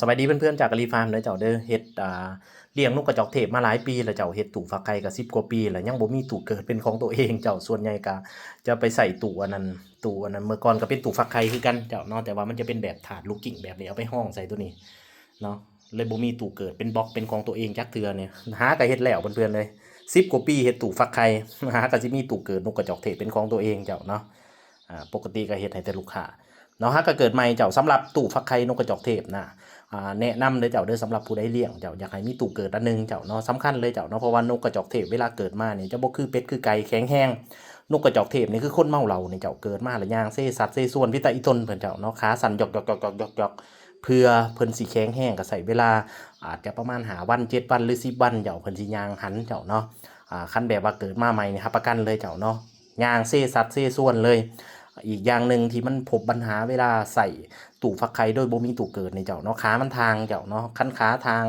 สวัสดีเพื่อนๆจากกะลีฟาร์มเด้อเจ้าเด้อเฮ็ดเลี้ยงนกกระจอกเทศมาหลายปีแล้วเจ้าเฮ็ดตู้ฟักไข่ก็10กว่าปีแล้วยังบ่มีตู้เกิดเป็นของตัวเองเจ้าส่วนใหญ่ก็จะไปใส่ตู้อันนั้นเมื่อก่อนก็เป็นตู้ฟักไข่คือกันเจ้าเนาะแต่ว่ามันจะเป็นแบบถาดลูกกิ้งแบบนี้เอาไปห้องใส่ตัวนี้เนาะเลยบ่มีตู้เกิดเป็นบล็อกเป็นของตัวเองจักเทื่อเนี่ยหาก็เฮ็ดแล้วเพื่อนๆเลย10กว่าปีเฮ็ดตู้ฟักไข่หาก็สิมีตู้เกิดนกกระจอกเทศเป็นของตัวเองเจ้าเนาะปกติก็เฮ็ดให้แต่ลูกค้าเนาะฮะก็เกิดใหม่เจ้าสำหรับตู้ฟักไข่นกกระจอกเทศนะ แนะนำเลยเจ้าเด้อสำหรับผู้ใดเลี้ยงเจ้าอยากให้มีตู้เกิดอันนึงเจ้าเนาะสำคัญเลยเจ้าเนาะเพราะว่านกกระจอกเทศเวลาเกิดมาเนี่ยจะบ่คือเป็ดคือไก่แข็งแห้งนกกระจอกเทศนี่คือคนเมาเหล้าเนี่ยเจ้าเกิดมาแล้วย่างเซ่สัตว์เซ่ส่วนพิตาอีตนเพิ่นเจ้าเนาะขาสั่นหยอกหยอกหยอกหยอกหยอกหยอกเพื่อเพิ่นสิแข็งแห้งก็ใส่เวลาอาจจะประมาณ5วัน7วันหรือ10วันเจ้าเพิ่นสิย่างหันเจ้าเนาะคันแบบว่าเกิดมาใหม่นี่รับประกันเลยเจ้าเนาะย่างเซ่สัตว์เซ่ส่วนเลยอีกอย่างหนึ่งที่มันพบปัญหาเวลาใส่ตู้ฟักไข่โดยบ่มีตู้เกิดในเจ้าเนาะขามันทางเจ้าเนาะคันขาทาง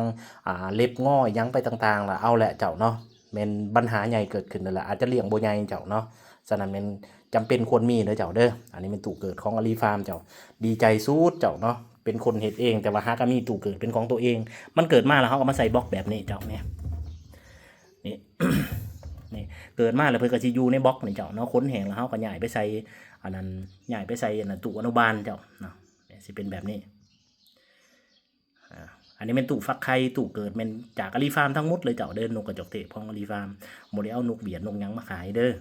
เล็บงอยังไปต่างๆล่ะเอาแหละเจ้าเนาะเป็นปัญหาใหญ่เกิดขึ้นนั่นแหละอาจจะเลี้ยงบ่ใหญ่เจ้าเนาะฉะนั้นเป็นจำเป็นควรมีเด้อเจ้าเด้ออันนี้เป็นตู้เกิดของอลีฟาร์มเจ้าดีใจสุดเจ้าเนาะเป็นคนเฮ็ดเองแต่ว่าหาก็มีตู้เกิดเป็นของตัวเองมันเกิดมาแล้วเขาก็มาใส่บล็อกแบบนี้เจ้าเนี่ยนี่ นี่เกิดมาแล้วเพิ่นก็สิอยู่ในบล็อกนี่เจ้าเนาะขนแห้งแล้วเฮาก็ย้ายไปใส่อันนั้นย้ายไปใส่อันนั้นตู้อนุบาลเจ้าเนาะสิเป็นแบบนี้อันนี้เป็นตู้ฟักไข่ตู้เกิดเป็นจากอลีฟาร์มทั้งหมดเลยเจ้าเด้อนกกระจอกเทศของอลีฟาร์มบ่ได้เอานกเบียดนกหยังมาขายเด้อ